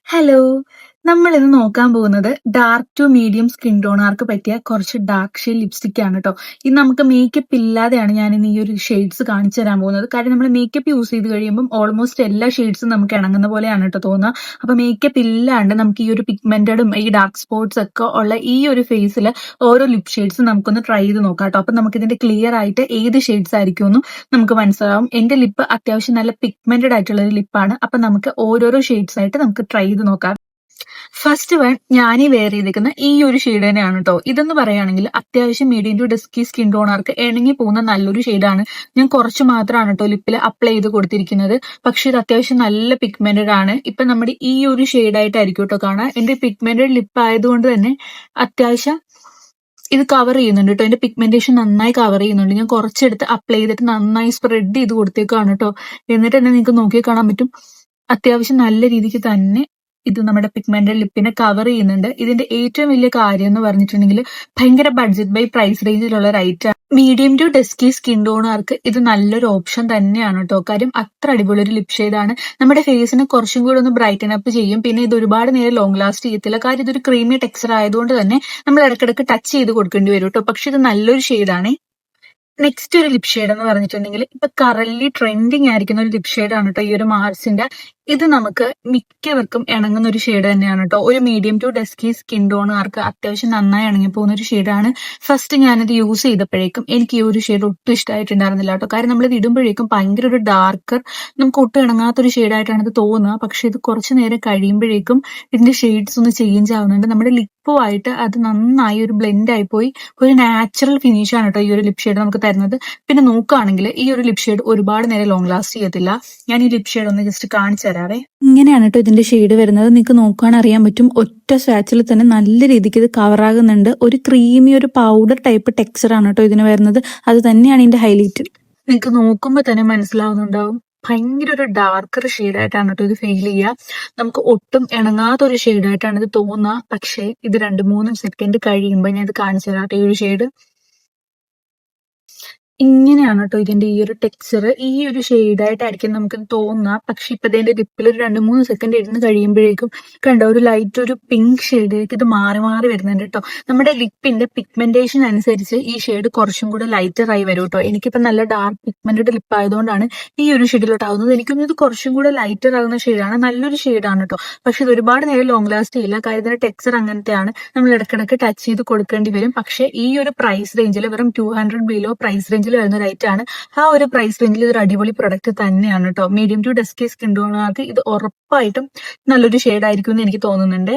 Hello! നമ്മളിന്ന് നോക്കാൻ പോകുന്നത് ഡാർക്ക് ടു മീഡിയം സ്കിൻ ടോണുകാർക്ക് പറ്റിയ കുറച്ച് ഡാർക്ക് ഷെയ്ഡ് ലിപ്സ്റ്റിക് ആണ് ട്ടോ. ഇത് നമുക്ക് മേക്കപ്പ് ഇല്ലാതെയാണ് ഞാനിന്ന് ഈ ഒരു ഷെയ്ഡ്സ് കാണിച്ചു തരാൻ പോകുന്നത്. കാര്യം നമ്മൾ മേക്കപ്പ് യൂസ് ചെയ്ത് കഴിയുമ്പം ഓൾമോസ്റ്റ് എല്ലാ ഷെയ്ഡ്സും നമുക്ക് ഇണങ്ങുന്ന പോലെയാണ് ട്ടോ തോന്നുക. അപ്പൊ മേക്കപ്പ് ഇല്ലാണ്ട് നമുക്ക് ഈ ഒരു പിഗ്മെന്റഡും ഈ ഡാർക്ക് സ്പോട്ട്സ് ഒക്കെ ഉള്ള ഈ ഒരു ഫേസിൽ ഓരോ ലിപ് ഷെയ്ഡ്സും നമുക്കൊന്ന് ട്രൈ ചെയ്ത് നോക്കാം ട്ടോ. അപ്പൊ നമുക്കിതിന്റെ ക്ലിയർ ആയിട്ട് ഏത് ഷെയ്ഡ്സ് ആയിരിക്കുമെന്നും നമുക്ക് മനസ്സിലാവും. എന്റെ ലിപ്പ് അത്യാവശ്യം നല്ല പിഗ്മെന്റഡ് ആയിട്ടുള്ള ഒരു ലിപ്പാണ്. അപ്പൊ നമുക്ക് ഓരോരോ ഷെയ്ഡ്സ് ആയിട്ട് നമുക്ക് ട്രൈ ചെയ്ത് നോക്കാം. ഫസ്റ്റ് വൺ ഞാനീ വെയർ ചെയ്തിരിക്കുന്ന ഈ ഒരു ഷെയ്ഡ് തന്നെയാണ് ട്ടോ. ഇതെന്ന് പറയുകയാണെങ്കിൽ അത്യാവശ്യം മീഡിയം ടു ഡസ്കി സ്കിൻ ടോണർക്ക് ഇണങ്ങി പോകുന്ന നല്ലൊരു ഷെയ്ഡാണ്. ഞാൻ കുറച്ച് മാത്രമാണ് ട്ടോ ലിപ്പിൽ അപ്ലൈ ചെയ്ത് കൊടുത്തിരിക്കുന്നത്. പക്ഷെ ഇത് അത്യാവശ്യം നല്ല പിഗ്മെന്റഡ് ആണ്. ഇപ്പൊ നമ്മുടെ ഈ ഒരു ഷെയ്ഡായിട്ടായിരിക്കും ട്ടോ കാണാം. എന്റെ പിഗ്മെന്റഡ് ലിപ്പ് ആയതുകൊണ്ട് തന്നെ അത്യാവശ്യം ഇത് കവർ ചെയ്യുന്നുണ്ട് ട്ടോ. എന്റെ പിഗ്മെന്റേഷൻ നന്നായി കവർ ചെയ്യുന്നുണ്ട്. ഞാൻ കുറച്ചെടുത്ത് അപ്ലൈ ചെയ്തിട്ട് നന്നായി സ്പ്രെഡ് ചെയ്ത് കൊടുത്തേക്കാണ് ട്ടോ. എന്നിട്ട് തന്നെ നിങ്ങൾക്ക് നോക്കി കാണാൻ പറ്റും അത്യാവശ്യം നല്ല രീതിക്ക് തന്നെ ഇത് നമ്മുടെ പിഗ്മെന്റഡ് ലിപ്പിനെ കവർ ചെയ്യുന്നുണ്ട്. ഇതിന്റെ ഏറ്റവും വലിയ കാര്യം എന്ന് പറഞ്ഞിട്ടുണ്ടെങ്കിൽ ഭയങ്കര ബഡ്ജറ്റ് ബൈ പ്രൈസ് റേഞ്ചിലുള്ള ഒരു item. Medium to dusky skin ടോണുകാർക്ക് ഇത് നല്ലൊരു ഓപ്ഷൻ തന്നെയാണ് ട്ടോ. കാര്യം അത്ര അടിപൊളി ഒരു ലിപ് ഷെയ്ഡാണ്. നമ്മുടെ ഫേസിനെ കുറച്ചും കൂടി ഒന്ന് ബ്രൈറ്റൻ അപ്പ് ചെയ്യും. പിന്നെ ഇത് ഒരുപാട് നേരം ലോങ് ലാസ്റ്റ് ചെയ്യത്തില്ല. കാര്യം ഇതൊരു ക്രീമി ടെക്സ്ചർ ആയതുകൊണ്ട് തന്നെ നമ്മൾ ഇടയ്ക്കിടയ്ക്ക് ടച്ച് ചെയ്ത് കൊടുക്കേണ്ടി വരും ട്ടോ. പക്ഷെ ഇത് നല്ലൊരു ഷെയ്ഡാണ്. നെക്സ്റ്റ് ഒരു ലിപ് ഷെയ്ഡ് എന്ന് പറഞ്ഞിട്ടുണ്ടെങ്കിൽ ഇപ്പൊ കറന്റ് ട്രെൻഡിങ് ആയിരിക്കുന്ന ഒരു ലിപ് ഷെയ്ഡാണ് ട്ടോ ഈ ഒരു മാർസിന്റെ. ഇത് നമുക്ക് മിക്കവർക്കും ഇണങ്ങുന്ന ഒരു ഷെയ്ഡ് തന്നെയാണ് ട്ടോ. ഒരു മീഡിയം ടു ഡസ്കി സ്കിൻ ടോണുകാർക്ക് അത്യാവശ്യം നന്നായി ഇണങ്ങി പോകുന്ന ഒരു ഷെയ്ഡാണ്. ഫസ്റ്റ് ഞാനിത് യൂസ് ചെയ്തപ്പോഴേക്കും എനിക്ക് ഈ ഒരു ഷെയ്ഡ് ഒട്ടും ഇഷ്ടമായിട്ടുണ്ടായിരുന്നില്ല ട്ടോ. കാര്യം നമ്മളിത് ഇടുമ്പോഴേക്കും ഭയങ്കര ഒരു ഡാർക്കർ, നമുക്ക് ഒട്ടും ഇണങ്ങാത്തൊരു ഷെയ്ഡായിട്ടാണ് ഇത് തോന്നുക. പക്ഷെ ഇത് കുറച്ച് നേരം കഴിയുമ്പോഴേക്കും ഇതിന്റെ ഷെയ്ഡ്സ് ഒന്ന് ചേഞ്ച് ആവുന്നുണ്ട്. നമ്മുടെ ലിപ്പുമായിട്ട് അത് നന്നായി ഒരു ബ്ലെൻഡ് ആയി പോയി ഒരു നാച്ചുറൽ ഫിനിഷ് ആണ് ട്ടോ ഈ ഒരു ലിപ് ഷെയ്ഡ് നമുക്ക് തരുന്നത്. പിന്നെ നോക്കുകയാണെങ്കിൽ ഈ ഒരു ലിപ് ഷെയ്ഡ് ഒരുപാട് നേരം ലോങ് ലാസ്റ്റ് ചെയ്യത്തില്ല. ഞാൻ ഈ ലിപ് ഷെയ്ഡ് ഒന്ന് ജസ്റ്റ് കാണിച്ചു തരാവേ. ഇങ്ങനെയാണ് കേട്ടോ ഇതിന്റെ ഷെയ്ഡ് വരുന്നത്. നിങ്ങൾക്ക് നോക്കാൻ അറിയാൻ പറ്റും ഒറ്റ സ്വാച്ചിൽ തന്നെ നല്ല രീതിക്ക് ഇത് കവർ ആകുന്നുണ്ട്. ഒരു ക്രീമി ഒരു പൗഡർ ടൈപ്പ് ടെക്സ്ചർ ആണ് കേട്ടോ ഇതിന് വരുന്നത്. അത് തന്നെയാണ് ഇതിന്റെ ഹൈലൈറ്റ്. നിങ്ങൾക്ക് നോക്കുമ്പോൾ തന്നെ മനസ്സിലാവുന്നുണ്ടാവും ഭയങ്കര ഒരു ഡാർക്കർ ഷെയ്ഡായിട്ടാണ് കേട്ടോ ഇത് ഫീൽ ചെയ്യുക. നമുക്ക് ഒട്ടും ഇണങ്ങാത്ത ഒരു ഷെയ്ഡായിട്ടാണ് ഇത് തോന്നുക. പക്ഷേ ഇത് 2-3 സെക്കൻഡ് കഴിയുമ്പോൾ ഞാൻ ഇത് കാണിച്ചു തരാം കേട്ടോ ഈ ഒരു ഷെയ്ഡ്. ഇങ്ങനെയാണ് കേട്ടോ ഇതിന്റെ ഈ ഒരു ടെക്സ്ചർ. ഈ ഒരു ഷെയ്ഡായിട്ടായിരിക്കും നമുക്ക് തോന്നുക. പക്ഷെ ഇപ്പൊ ഇതിന്റെ ലിപ്പിൽ ഒരു 2-3 സെക്കൻഡ് ഇരുന്ന് കഴിയുമ്പോഴേക്കും കണ്ടോ ഒരു ലൈറ്റ് ഒരു പിങ്ക് ഷെയ്ഡിലേക്ക് ഇത് മാറി മാറി വരുന്നുണ്ട് കേട്ടോ. നമ്മുടെ ലിപ്പിന്റെ പിഗ്മെന്റേഷൻ അനുസരിച്ച് ഈ ഷെയ്ഡ് കുറച്ചും കൂടെ ലൈറ്റർ ആയി വരും കേട്ടോ. എനിക്കിപ്പോ നല്ല ഡാർക്ക് പിഗ്മെന്റഡ് ലിപ്പ് ആയതുകൊണ്ടാണ് ഈ ഒരു ഷെയ്ഡിലോട്ട് ആവുന്നത്. എനിക്കൊന്നും ഇത് കുറച്ചും കൂടെ ലൈറ്റർ ആകുന്ന ഷെയ്ഡാണ്. നല്ലൊരു ഷെയ്ഡാണ് കേട്ടോ. പക്ഷെ ഇത് ഒരുപാട് നേരം ലോങ് ലാസ്റ്റ് ചെയ്യില്ല. കാര്യം ഇതിന്റെ ടെക്സ്ചർ അങ്ങനത്തെയാണ്. നമ്മൾ ഇടയ്ക്കിടയ്ക്ക് ടച്ച് ചെയ്ത് കൊടുക്കേണ്ടി വരും. പക്ഷെ ഈ ഒരു പ്രൈസ് റേഞ്ചിൽ വെറും 200 ബിലോ പ്രൈസ് റേഞ്ചിൽ വരുന്ന ഒരു ഐറ്റം ആണ്. ആ ഒരു പ്രൈസ് റേഞ്ചിൽ ഇതൊരു അടിപൊളി പ്രൊഡക്റ്റ് തന്നെയാണ് കേട്ടോ. മീഡിയം ടു ഡസ്കി സ്കിൻ ടോണുകാർക്ക് ഇത് ഉറപ്പായിട്ടും നല്ലൊരു ഷെയ്ഡ് ആയിരിക്കും എന്ന് എനിക്ക് തോന്നുന്നുണ്ട്.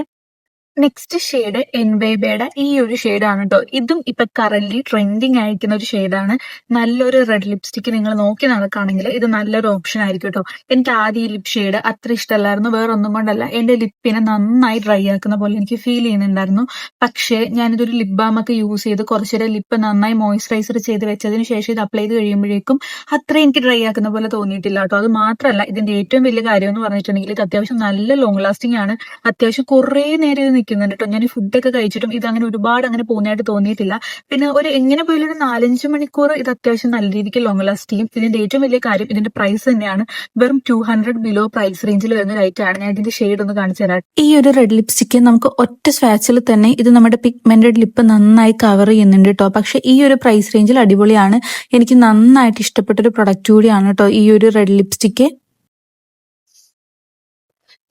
നെക്സ്റ്റ് ഷെയ്ഡ് എൻവൈബയുടെ ഈ ഒരു ഷെയ്ഡാണ് കേട്ടോ. ഇതും ഇപ്പൊ കറന്റ് ട്രെൻഡിങ് ആയിരിക്കുന്ന ഒരു ഷെയ്ഡാണ്. നല്ലൊരു റെഡ് ലിപ്സ്റ്റിക് നിങ്ങൾ നോക്കി നടക്കുകയാണെങ്കിൽ ഇത് നല്ലൊരു ഓപ്ഷൻ ആയിരിക്കും കേട്ടോ. എനിക്ക് ആദ്യം ഈ ലിപ് ഷെയ്ഡ് അത്ര ഇഷ്ടമല്ലായിരുന്നു. വേറെ ഒന്നും കൊണ്ടല്ല, എന്റെ ലിപ്പിനെ നന്നായി ഡ്രൈ ആക്കുന്ന പോലെ എനിക്ക് ഫീൽ ചെയ്യുന്നുണ്ടായിരുന്നു. പക്ഷേ ഞാനിതൊരു ലിപ് ബാം ഒക്കെ യൂസ് ചെയ്ത് കുറച്ചുനേരം ലിപ്പ് നന്നായി മോയ്സ്ചറൈസർ ചെയ്ത് വെച്ചതിന് ശേഷം ഇത് അപ്ലൈ ചെയ്ത് കഴിയുമ്പോഴേക്കും അത്ര എനിക്ക് ഡ്രൈ ആക്കുന്ന പോലെ തോന്നിയിട്ടില്ല കേട്ടോ. അത് മാത്രമല്ല ഇതിന്റെ ഏറ്റവും വലിയ കാര്യം എന്ന് പറഞ്ഞിട്ടുണ്ടെങ്കിൽ ഇത് അത്യാവശ്യം നല്ല ലോങ് ലാസ്റ്റിംഗ് ആണ്. അത്യാവശ്യം കുറേ നേരം ഇത് നിൽക്കുന്നുണ്ട് കേട്ടോ. ഞാൻ ഫുഡൊക്കെ കഴിച്ചിട്ടും ഇത് അങ്ങനെ ഒരുപാട് അങ്ങനെ പോകുന്നതായിട്ട് തോന്നിയിട്ടില്ല. പിന്നെ ഒരു എങ്ങനെ പോയാലും ഒരു 4-5 മണിക്കൂർ ഇത് അത്യാവശ്യം നല്ല രീതിക്ക് ലോങ് ലാസ്റ്റ് ചെയ്യും. ഇതിന്റെ ഏറ്റവും വലിയ കാര്യം ഇതിന്റെ പ്രൈസ് തന്നെയാണ്. വെറും 200 ബിലോ പ്രൈസ് റേഞ്ചിൽ വരുന്ന ലൈറ്റ് ആണ്. ഞാൻ ഇതിന്റെ ഷെയ്ഡ് ഒന്ന് കാണിച്ചു തരാം. ഈ ഒരു റെഡ് ലിപ്സ്റ്റിക് നമുക്ക് ഒറ്റ സ്വാച്ചിൽ തന്നെ ഇത് നമ്മുടെ പിഗ്മെന്റഡ് ലിപ്പ് നന്നായി കവർ ചെയ്യുന്നുണ്ട് കേട്ടോ. പക്ഷെ ഈ ഒരു പ്രൈസ് റേഞ്ചിൽ അടിപൊളിയാണ്. എനിക്ക് നന്നായിട്ട് ഇഷ്ടപ്പെട്ട ഒരു പ്രൊഡക്റ്റ് കൂടിയാണ് കേട്ടോ ഈ ഒരു റെഡ് ലിപ്സ്റ്റിക്.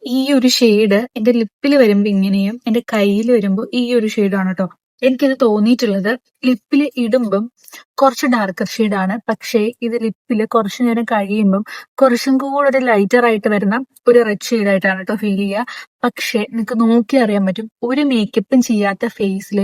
ഈ ഒരു ഷെയ്ഡ് എന്റെ ലിപ്പിൽ വരുമ്പോ ഇങ്ങനെയും എന്റെ കയ്യിൽ വരുമ്പോ ഈ ഒരു ഷെയ്ഡാണ് കേട്ടോ. എനിക്കിത് തോന്നിയിട്ടുള്ളത് ലിപ്പിൽ ഇടുമ്പം കുറച്ച് ഡാർക്കർ ഷെയ്ഡാണ്. പക്ഷേ ഇത് ലിപ്പിൽ കുറച്ചു നേരം കഴിയുമ്പം കുറച്ചും കൂടെ ഒരു ലൈറ്റർ ആയിട്ട് വരുന്ന ഒരു റെഡ് ഷെയ്ഡായിട്ടാണ് കേട്ടോ ഫീൽ ചെയ്യുക. പക്ഷെ നിങ്ങൾക്ക് നോക്കി അറിയാൻ പറ്റും ഒരു മേക്കപ്പും ചെയ്യാത്ത ഫേസിൽ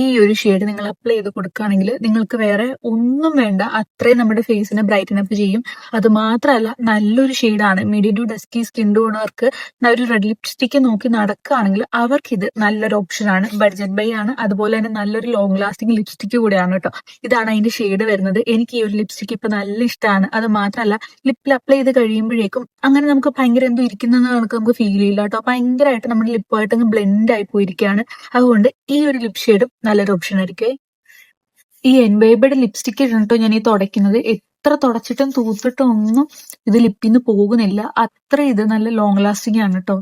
ഈ ഒരു ഷെയ്ഡ് നിങ്ങൾ അപ്ലൈ ചെയ്ത് കൊടുക്കുകയാണെങ്കിൽ നിങ്ങൾക്ക് വേറെ ഒന്നും വേണ്ട, അത്രയും നമ്മുടെ ഫേസിനെ ബ്രൈറ്റൻ അപ്പ് ചെയ്യും. അത് മാത്രമല്ല നല്ലൊരു ഷെയ്ഡാണ്. മീഡിയം ടു ഡസ്കി സ്കിൻ ടോണുകാർക്ക് ഒരു റെഡ് ലിപ്സ്റ്റിക്ക് നോക്കി നടക്കുകയാണെങ്കിൽ അവർക്കിത് നല്ലൊരു ഓപ്ഷനാണ്. ബഡ്ജറ്റ് ബൈ ആണ്. അതുപോലെ തന്നെ നല്ലൊരു ലോങ് ലാസ്റ്റിംഗ് ലിപ്സ്റ്റിക്ക് കൂടെയാണ് കേട്ടോ. ഇതാണ് അതിന്റെ ഷെയ്ഡ് വരുന്നത്. എനിക്ക് ഈ ഒരു ലിപ്സ്റ്റിക്ക് ഇപ്പൊ നല്ല ഇഷ്ടമാണ്. അത് മാത്രമല്ല ലിപ്പിൽ അപ്ലൈ ചെയ്ത് കഴിയുമ്പോഴേക്കും അങ്ങനെ നമുക്ക് ഭയങ്കര എന്തോ ഇരിക്കുന്ന നമുക്ക് ഫീൽ ചെയ്യില്ല കേട്ടോ. ഭയങ്കരമായിട്ട് നമ്മുടെ ലിപ്പുമായിട്ട് അങ്ങ് ബ്ലെൻഡ് ആയി പോയിരിക്കുകയാണ്. അതുകൊണ്ട് ഈ ഒരു ലിപ് ഷെയ്ഡും നല്ലൊരു ഓപ്ഷൻ ആയിരിക്കും. ഈ എൻവൈബയുടെ ലിപ്സ്റ്റിക്ക് കേട്ടോ ഞാൻ ഈ തുടയ്ക്കുന്നത്. എത്ര തുടച്ചിട്ടും തൂത്തിട്ടും ഒന്നും ഇത് ലിപ്പിന്ന് പോകുന്നില്ല. അത്ര ഇത് നല്ല ലോങ് ലാസ്റ്റിംഗ് ആണ് കേട്ടോ.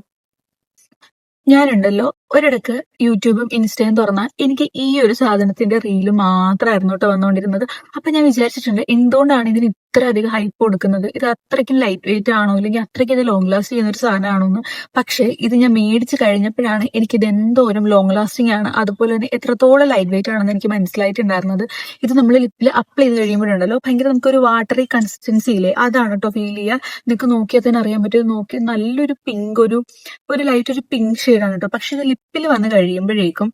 ഞാനുണ്ടല്ലോ ഒരിടക്ക് യൂട്യൂബും ഇൻസ്റ്റയും തുറന്നാൽ എനിക്ക് ഈ ഒരു സാധനത്തിന്റെ റീല് മാത്രമായിരുന്നു കേട്ടോ വന്നുകൊണ്ടിരുന്നത്. അപ്പൊ ഞാൻ വിചാരിച്ചിട്ടുണ്ട് എന്തുകൊണ്ടാണ് ഇതിന് ഇത്ര അധികം ഹൈപ്പ് കൊടുക്കുന്നത്, ഇത് അത്രയ്ക്കും ലൈറ്റ് വെയിറ്റ് ആണോ അല്ലെങ്കിൽ അത്രയ്ക്കും ഇത് ലോങ് ലാസ്റ്റ് ചെയ്യുന്ന ഒരു സാധനമാണോ എന്ന്. പക്ഷേ ഇത് ഞാൻ മേടിച്ച് കഴിഞ്ഞപ്പോഴാണ് എനിക്കിത് എന്തോരം ലോങ് ലാസ്റ്റിംഗ് ആണ്, അതുപോലെ തന്നെ എത്രത്തോളം ലൈറ്റ് വെയിറ്റ് ആണെന്ന് എനിക്ക് മനസ്സിലായിട്ടുണ്ടായിരുന്നത്. ഇത് നമ്മൾ ലിപ്പിൽ അപ്ലൈ ചെയ്ത് കഴിയുമ്പോഴുണ്ടല്ലോ ഭയങ്കര നമുക്കൊരു വാട്ടറി കൺസിസ്റ്റൻസി ഇല്ലേ, അതാണ് കേട്ടോ ഫീൽ ചെയ്യുക. നിങ്ങൾക്ക് നോക്കിയാൽ തന്നെ അറിയാൻ പറ്റും. നോക്കി നല്ലൊരു പിങ്ക്, ഒരു ലൈറ്റ് ഒരു പിങ്ക് ഷെയ്ഡാണ് കേട്ടോ. പക്ഷെ ഇത് ലിപ്പിൽ വന്ന് കഴിയുമ്പോഴേക്കും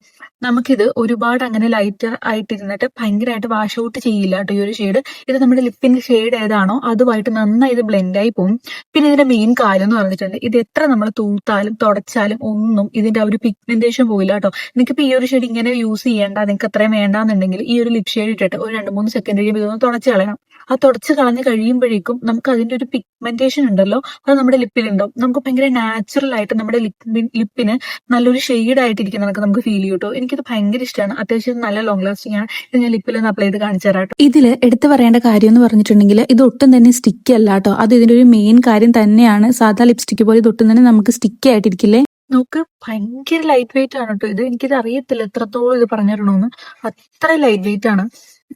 നമുക്കിത് ഒരുപാട് അങ്ങനെ ലൈറ്റ് ആയിട്ടിരുന്നിട്ട് ഭയങ്കരമായിട്ട് വാഷ് ഔട്ട് ചെയ്യില്ല കേട്ടോ ഈ ഒരു ഷെയ്ഡ്. ഇത് നമ്മുടെ ലിപ്പിന്റെ ഷെയ്ഡ് ഏതാണോ അതുമായിട്ട് നന്നായി ഇത് ബ്ലെൻഡ് ആയി പോകും. പിന്നെ ഇതിന്റെ മെയിൻ കാര്യം എന്ന് പറഞ്ഞിട്ടുണ്ട്, ഇത് എത്ര നമ്മൾ തൂത്താലും തുടച്ചാലും ഒന്നും ഇതിന്റെ ആ ഒരു പിഗ്മെന്റേഷൻ പോയില്ല കേട്ടോ. നിങ്ങൾക്കിപ്പോ ഈ ഒരു ഷെയ്ഡ് ഇങ്ങനെ യൂസ് ചെയ്യേണ്ട, നിങ്ങൾക്ക് അത്രയും വേണ്ടാന്നുണ്ടെങ്കിൽ ഈ ഒരു ലിപ് ഷെയ്ഡ് ഇട്ടിട്ട് ഒരു 2-3 സെക്കൻഡ് കഴിയുമ്പോൾ ഇതൊന്ന് തുടച്ച് കളയണം. ആ തുടച്ച് കളഞ്ഞ് കഴിയുമ്പോഴേക്കും നമുക്ക് അതിന്റെ ഒരു പിഗ്മെന്റേഷൻ ഉണ്ടല്ലോ അത് നമ്മുടെ ലിപ്പിലുണ്ടാവും. നമുക്ക് ഭയങ്കര നാച്ചുറൽ ആയിട്ട് നമ്മുടെ ലിപ്പിന് നല്ലൊരു ഷെയ്ഡ് ആയിട്ടിരിക്കുന്നതൊക്കെ നമുക്ക് ഫീൽ ചെയ്യും കേട്ടോ. എനിക്കിത് ഭയങ്കര ഇഷ്ടമാണ്. അത്യാവശ്യം നല്ല ലോങ് ലാസ്റ്റിംഗ് ആണ്. ഇത് ഞാൻ ലിപ്പിലൊന്ന് അപ്ലൈ ചെയ്ത് കാണിച്ചു തരാം കേട്ടോ. ഇതിൽ എടുത്തു പറയേണ്ട കാര്യം എന്ന് പറഞ്ഞിട്ടുണ്ടെങ്കിൽ ഇത് ഒട്ടും തന്നെ സ്റ്റിക്കി അല്ല കേട്ടോ. അത് ഇതിന്റെ ഒരു മെയിൻ കാര്യം തന്നെയാണ്. സാധാ ലിപ്സ്റ്റിക് പോലെ ഇത് ഒട്ടും തന്നെ നമുക്ക് സ്റ്റിക്കി ആയിട്ടിരിക്കില്ലേ. നമുക്ക് ഭയങ്കര ലൈറ്റ് വെയിറ്റ് ആണ് കേട്ടോ ഇത്. എനിക്കിത് അറിയത്തില്ല എത്രത്തോളം ഇത് പറഞ്ഞിടണമെന്ന്. അത്ര ലൈറ്റ് വെയിറ്റ് ആണ്.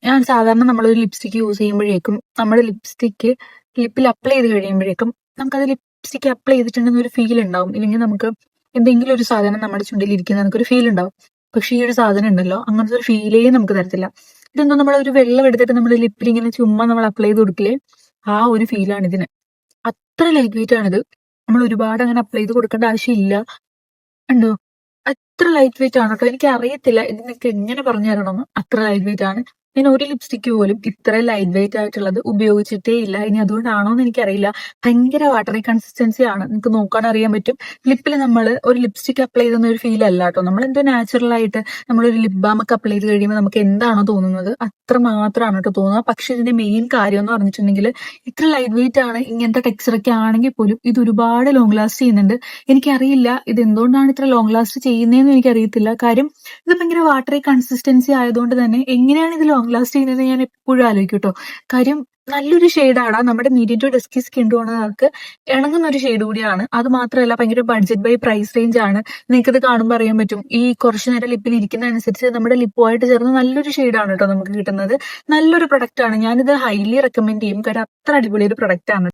ഞാൻ സാധാരണ നമ്മളൊരു ലിപ്സ്റ്റിക് യൂസ് ചെയ്യുമ്പോഴേക്കും നമ്മുടെ ലിപ്സ്റ്റിക്ക് ലിപ്പിൽ അപ്ലൈ ചെയ്ത് കഴിയുമ്പോഴേക്കും നമുക്കത് ലിപ്സ്റ്റിക് അപ്ലൈ ചെയ്തിട്ടുണ്ടെന്ന് ഒരു ഫീൽ ഉണ്ടാവും. ഇല്ലെങ്കിൽ നമുക്ക് എന്തെങ്കിലും ഒരു സാധനം നമ്മുടെ ചുണ്ടിൽ ഇരിക്കുന്ന നമുക്കൊരു ഫീൽ ഉണ്ടാവും. പക്ഷെ ഈ ഒരു സാധനം ഉണ്ടല്ലോ അങ്ങനത്തെ ഒരു ഫീലേ നമുക്ക് തരത്തില്ല. ഇതെന്തോ നമ്മളൊരു വെള്ളം എടുത്തിട്ട് നമ്മുടെ ലിപ്പിൽ ഇങ്ങനെ ചുമ്മാ നമ്മൾ അപ്ലൈ ചെയ്ത് കൊടുക്കില്ലേ, ആ ഒരു ഫീലാണ് ഇതിന്. അത്ര ലൈറ്റ് വെയിറ്റ് ആണിത്. നമ്മൾ ഒരുപാട് അങ്ങനെ അപ്ലൈ ചെയ്ത് കൊടുക്കേണ്ട ആവശ്യമില്ല. ഉണ്ടോ? അത്ര ലൈറ്റ് വെയിറ്റ് ആണ് കേട്ടോ. എനിക്ക് അറിയത്തില്ല ഇതിനൊക്കെ എങ്ങനെ പറഞ്ഞു തരണമെന്ന്. അത്ര ലൈറ്റ് വെയിറ്റ് ആണ്. ഞാൻ ഒരു ലിപ്സ്റ്റിക്ക് പോലും ഇത്ര ലൈറ്റ് വെയിറ്റ് ആയിട്ടുള്ളത് ഉപയോഗിച്ചിട്ടേ ഇല്ല. ഇനി അതുകൊണ്ടാണോ എന്ന് എനിക്കറിയില്ല. ഭയങ്കര വാട്ടറി കൺസിസ്റ്റൻസി ആണ്. നിങ്ങൾക്ക് നോക്കാൻ അറിയാൻ പറ്റും. ലിപ്പിൽ നമ്മൾ ഒരു ലിപ്സ്റ്റിക് അപ്ലൈ ചെയ്യുന്ന ഒരു ഫീൽ അല്ല കേട്ടോ. നമ്മൾ എന്തോ നാച്ചുറൽ ആയിട്ട് നമ്മളൊരു ലിപ് ബാം ഒക്കെ അപ്ലൈ ചെയ്ത് കഴിയുമ്പോൾ നമുക്ക് എന്താണോ തോന്നുന്നത് അത്ര മാത്രമാണ് കേട്ടോ തോന്നുക. പക്ഷെ ഇതിന്റെ മെയിൻ കാര്യം എന്ന് പറഞ്ഞിട്ടുണ്ടെങ്കിൽ ഇത്ര ലൈറ്റ് വെയിറ്റ് ആണ്. ഇങ്ങനത്തെ ടെക്സ്ചർ ഒക്കെ ആണെങ്കിൽ പോലും ഇത് ഒരുപാട് ലോങ് ലാസ്റ്റ് ചെയ്യുന്നുണ്ട്. എനിക്കറിയില്ല ഇത് എന്തുകൊണ്ടാണ് ഇത്ര ലോങ് ലാസ്റ്റ് ചെയ്യുന്നതെന്ന് എനിക്കറിയത്തില്ല. കാര്യം ഇത് ഭയങ്കര വാട്ടറി കൺസിസ്റ്റൻസി ആയതുകൊണ്ട് തന്നെ എങ്ങനെയാണ് ഇത് ലോങ് ലാസ്റ്റ് ചെയ്യുന്നത് ഞാൻ എപ്പോഴും ആലോചിക്കും കേട്ടോ. കാര്യം നല്ലൊരു ഷെയ്ഡാണ്. നമ്മുടെ മീഡിയം ടു ഡസ്കി സ്കിൻ ടോണുകാർക്ക് ഇണങ്ങുന്ന ഒരു ഷെയ്ഡ് കൂടിയാണ്. അത് മാത്രമല്ല ഭയങ്കര ബഡ്ജറ്റ് ബൈ പ്രൈസ് റേഞ്ച് ആണ്. നിങ്ങൾക്കിത് കാണുമ്പോൾ അറിയാൻ പറ്റും. ഈ കുറച്ചു നേരം ലിപ്പിൽ ഇരിക്കുന്ന അനുസരിച്ച് നമ്മുടെ ലിപ്പുമായിട്ട് ചേർന്ന് നല്ലൊരു ഷെയ്ഡാണ് കേട്ടോ നമുക്ക് കിട്ടുന്നത്. നല്ലൊരു പ്രൊഡക്റ്റ് ആണ്. ഞാനിത് ഹൈലി റെക്കമെൻഡ് ചെയ്യും. കാര്യം അത്ര അടിപൊളി ഒരു പ്രൊഡക്റ്റ് ആണ്.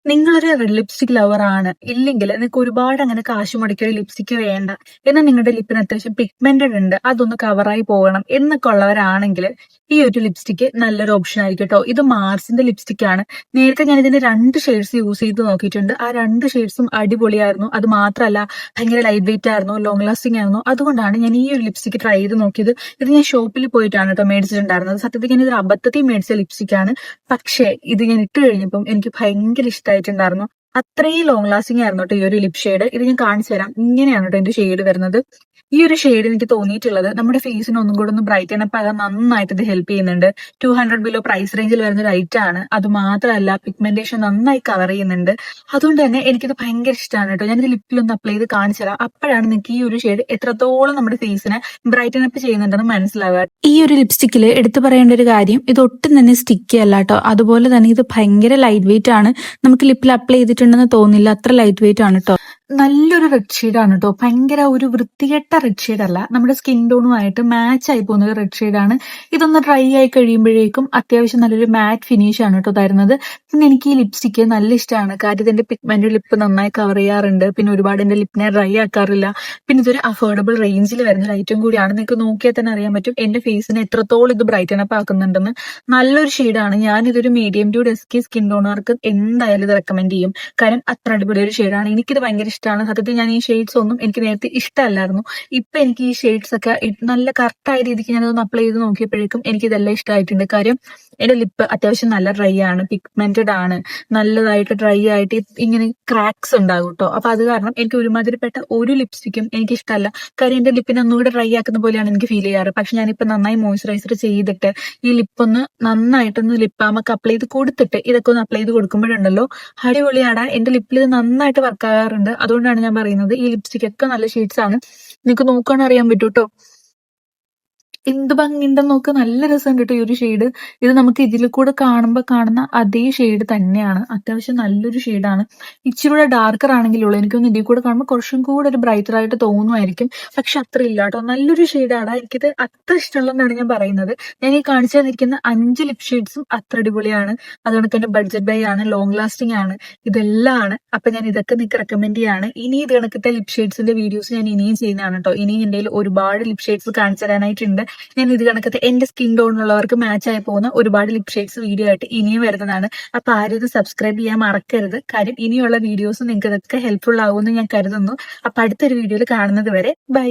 നിങ്ങളൊരു റെഡ് ലിപ്സ്റ്റിക് ലവർ ആണ്, ഇല്ലെങ്കിൽ നിങ്ങൾക്ക് ഒരുപാട് അങ്ങനെ കാശ് മുടക്കിയ ഒരു ലിപ്സ്റ്റിക് വേണ്ട, എന്നാൽ നിങ്ങളുടെ ലിപ്പിന് അത്യാവശ്യം പിഗ്മെന്റഡ് ഉണ്ട്, അതൊന്ന് കവറായി പോകണം എന്നൊക്കെ ഉള്ളവരാണെങ്കിൽ ഈ ഒരു ലിപ്സ്റ്റിക് നല്ലൊരു ഓപ്ഷൻ ആയിരിക്കും കേട്ടോ. ഇത് മാർസിന്റെ ലിപ്സ്റ്റിക് ആണ്. നേരത്തെ ഞാൻ ഇതിന്റെ 2 ഷെയ്ഡ്സ് യൂസ് ചെയ്ത് നോക്കിയിട്ടുണ്ട്. ആ 2 ഷെയ്ഡ്സും അടിപൊളിയായിരുന്നു. അത് മാത്രമല്ല ഭയങ്കര ലൈറ്റ് വെയിറ്റ് ആയിരുന്നു, ലോങ് ലാസ്റ്റിംഗ് ആയിരുന്നു. അതുകൊണ്ടാണ് ഞാൻ ഈ ഒരു ലിപ്സ്റ്റിക് ട്രൈ ചെയ്ത് നോക്കിയത്. ഇത് ഞാൻ ഷോപ്പിൽ പോയിട്ടാണ് കേട്ടോ മേടിച്ചിട്ടുണ്ടായിരുന്നത്. സത്യത്തിൽ ഞാൻ ഇത് അബദ്ധത്തിൽ മേടിച്ച ലിപ്സ്റ്റിക് ആണ്. പക്ഷേ ഇത് ഞാൻ ഇട്ട് കഴിഞ്ഞപ്പം എനിക്ക് ഭയങ്കര ഇഷ്ടമായിട്ടുണ്ടായിരുന്നു. അത്രയും ലോങ് ലാസ്റ്റിംഗ് ആയിരുന്നു കേട്ടോ ഈ ഒരു ലിപ് ഷെയ്ഡ്. ഇത് ഞാൻ കാണിച്ചു തരാം. ഇങ്ങനെയാണ് കേട്ടോ എന്റെ ഷെയ്ഡ് വരുന്നത്. ഈ ഒരു ഷെയ്ഡ് എനിക്ക് തോന്നിയിട്ടുള്ളത് നമ്മുടെ ഫേസിന് ഒന്നും കൂടെ ഒന്ന് ബ്രൈറ്റൻ അപ്പ് ആകാൻ നന്നായിട്ട് ഇത് ഹെൽപ്പ് ചെയ്യുന്നുണ്ട്. 200 ബിലോ പ്രൈസ് റേഞ്ചിൽ വരുന്ന ഒരു ഐറ്റം ആണ്. അത് മാത്രമല്ല പിഗ്മെന്റേഷൻ നന്നായി കവർ ചെയ്യുന്നുണ്ട്. അതുകൊണ്ട് തന്നെ എനിക്കിത് ഭയങ്കര ഇഷ്ടമാണ് കേട്ടോ. ഞാനിത് ലിപ്പിലൊന്ന് അപ്ലൈ ചെയ്ത് കാണിച്ചു തരാം. അപ്പോഴാണ് നിങ്ങൾക്ക് ഈ ഒരു ഷെയ്ഡ് എത്രത്തോളം നമ്മുടെ ഫേസിനെ ബ്രൈറ്റൻ അപ്പ് ചെയ്യുന്നുണ്ടെന്ന് മനസ്സിലാവുക. ഈ ഒരു ലിപ്സ്റ്റിക്കിൽ എടുത്തു പറയേണ്ട ഒരു കാര്യം, ഇത് ഒട്ടും തന്നെ സ്റ്റിക്കി അല്ല കേട്ടോ. അതുപോലെ തന്നെ ഇത് ഭയങ്കര ലൈറ്റ് വെയിറ്റ് ആണ്. നമുക്ക് ലിപ്പിൽ അപ്ലൈ ചെയ്തിട്ടുണ്ടെന്ന് തോന്നില്ല, അത്ര ലൈറ്റ് വെയിറ്റ് ആണ് കേട്ടോ. നല്ലൊരു റെഡ് ഷെയ്ഡാണ് കേട്ടോ. ഭയങ്കര ഒരു വൃത്തികെട്ട റെഡ് ഷെയ്ഡ് അല്ല, നമ്മുടെ സ്കിൻ ടോണുമായിട്ട് മാച്ച് ആയി പോകുന്ന ഒരു റെഡ് ഷെയ്ഡാണ്. ഇതൊന്ന് ഡ്രൈ ആയി കഴിയുമ്പോഴേക്കും അത്യാവശ്യം നല്ലൊരു മാറ്റ് ഫിനിഷ് ആണ് കേട്ടോ തരുന്നത്. പിന്നെ എനിക്ക് ഈ ലിപ്സ്റ്റിക്ക് നല്ല ഇഷ്ടമാണ്. കാര്യം ഇതിന്റെ പിഗ്മെന്റ് ലിപ്പ് നന്നായി കവർ ചെയ്യാറുണ്ട്. പിന്നെ ഒരുപാട് എന്റെ ലിപ്പിനെ ഡ്രൈ ആക്കാറില്ല. പിന്നെ ഇതൊരു അഫോർഡബിൾ റേഞ്ചിൽ വരുന്ന ഒരു ഐറ്റം കൂടിയാണ്. നിങ്ങൾക്ക് നോക്കിയാൽ തന്നെ അറിയാൻ പറ്റും എന്റെ ഫേസിനെ എത്രത്തോളം ഇത് ബ്രൈറ്റൻ അപ്പ് ആക്കുന്നുണ്ടെന്ന്. നല്ലൊരു ഷെയ്ഡാണ്. ഞാനിതൊരു മീഡിയം ടു ഡസ്കി സ്കിൻ ടോണുകാർക്ക് എന്തായാലും ഇത് റെക്കമെൻഡ് ചെയ്യും. കാര്യം അത്ര അടിപൊളി ഒരു ഷെയ്ഡാണ്. എനിക്കിത് ഭയങ്കര ഇഷ്ടമാണ്. സത്യത്തിൽ ഞാൻ ഈ ഷെയ്ഡ്സ് ഒന്നും എനിക്ക് നേരത്തെ ഇഷ്ടമല്ലായിരുന്നു. ഇപ്പൊ എനിക്ക് ഈ ഷെയ്ഡ്സ് ഒക്കെ നല്ല കറക്റ്റായ രീതിക്ക് ഞാനതൊന്ന് അപ്ലൈ ചെയ്ത് നോക്കിയപ്പോഴേക്കും എനിക്ക് ഇതെല്ലാം ഇഷ്ടമായിട്ടുണ്ട്. കാര്യം എന്റെ ലിപ്പ് അത്യാവശ്യം നല്ല ഡ്രൈ ആണ്, പിഗ്മെന്റഡ് ആണ്, നല്ലതായിട്ട് ഡ്രൈ ആയിട്ട് ഇങ്ങനെ ക്രാക്സ് ഉണ്ടാകും കേട്ടോ. അപ്പൊ അത് കാരണം എനിക്ക് ഒരുമാതിരിപ്പെട്ട ഒരു ലിപ്സ്റ്റിക്കും എനിക്ക് ഇഷ്ടമല്ല. കാര്യം എന്റെ ലിപ്പിനെ ഒന്നുകൂടെ ഡ്രൈ ആക്കുന്ന പോലെയാണ് എനിക്ക് ഫീൽ ചെയ്യാറ്. പക്ഷെ ഞാനിപ്പോ നന്നായി മോയ്സ്ചറൈസർ ചെയ്തിട്ട് ഈ ലിപ്പൊന്ന് നന്നായിട്ടൊന്ന് ലിപ്പ് ബാമൊക്കെ അപ്ലൈ ചെയ്ത് കൊടുത്തിട്ട് ഇതൊക്കെ ഒന്ന് അപ്ലൈ ചെയ്ത് കൊടുക്കുമ്പോഴുണ്ടല്ലോ അടിപൊളിയാണ്. എന്റെ ലിപ്പിൽ ഇത് നന്നായിട്ട് വർക്ക് ആകാറുണ്ട്. അതുകൊണ്ടാണ് ഞാൻ പറയുന്നത് ഈ ലിപ്സ്റ്റിക് ഒക്കെ നല്ല ഷെയ്ഡ്സ് ആണ്. നിങ്ങൾക്ക് നോക്കാൻ അറിയാൻ പറ്റൂ കേട്ടോ. എന്ത് ഭംഗിയുണ്ടെന്ന് നോക്ക്. നല്ല രസമുണ്ട് കേട്ടോ ഈ ഒരു ഷെയ്ഡ്. ഇത് നമുക്ക് ഇതിൽ കൂടെ കാണുമ്പോൾ കാണുന്ന അതേ ഷെയ്ഡ് തന്നെയാണ്. അത്യാവശ്യം നല്ലൊരു ഷെയ്ഡാണ്. ഇച്ചിരി കൂടെ ഡാർക്കർ ആണെങ്കിലുള്ളൂ എനിക്കൊന്ന് ഇതിൽ കൂടെ കാണുമ്പോൾ കുറച്ചും കൂടെ ഒരു ബ്രൈറ്റർ ആയിട്ട് തോന്നുമായിരിക്കും. പക്ഷെ അത്ര ഇല്ല കേട്ടോ. നല്ലൊരു ഷെയ്ഡാണ്. എനിക്കിത് അത്ര ഇഷ്ടമുള്ളതെന്നാണ് ഞാൻ പറയുന്നത്. ഞാൻ ഈ കാണിച്ചു തന്നിരിക്കുന്ന 5 ലിപ് ഷെയ്ഡ്സും അത്ര അടിപൊളിയാണ്. അതുകൊണ്ട് തന്നെ ബഡ്ജറ്റ് ബൈ ആണ്, ലോങ് ലാസ്റ്റിംഗ് ആണ്, ഇതെല്ലാം ആണ്. അപ്പൊ ഞാൻ ഇതൊക്കെ നിങ്ങൾക്ക് റെക്കമെൻഡ് ചെയ്യാണ്. ഇനി ഇത് കണക്കത്തെ ലിപ് ഷെയ്ഡ്സിന്റെ വീഡിയോസ് ഞാൻ ഇനിയും ചെയ്യുന്നതാണ് കേട്ടോ. ഇനിയും എൻ്റെ കയ്യിൽ ഒരുപാട് ലിപ് ഷെയ്ഡ്സ് കാണിച്ചു തരാനായിട്ടുണ്ട്. ഞാൻ ഇത് കണക്കത്തെ എന്റെ സ്കിൻ ടോണിലുള്ളവർക്ക് മാച്ച് ആയി പോകുന്ന ഒരുപാട് ലിപ് ഷെയ്ഡ്സ് വീഡിയോ ആയിട്ട് ഇനിയും വരുന്നതാണ്. അപ്പൊ ആരും ഇത് സബ്സ്ക്രൈബ് ചെയ്യാൻ മറക്കരുത്. കാര്യം ഇനിയുള്ള വീഡിയോസ് നിങ്ങൾക്ക് ഇതൊക്കെ ഹെൽപ്ഫുൾ ആവുമെന്ന് ഞാൻ കരുതുന്നു. അപ്പൊ അടുത്തൊരു വീഡിയോയിൽ കാണുന്നത് വരെ ബൈ.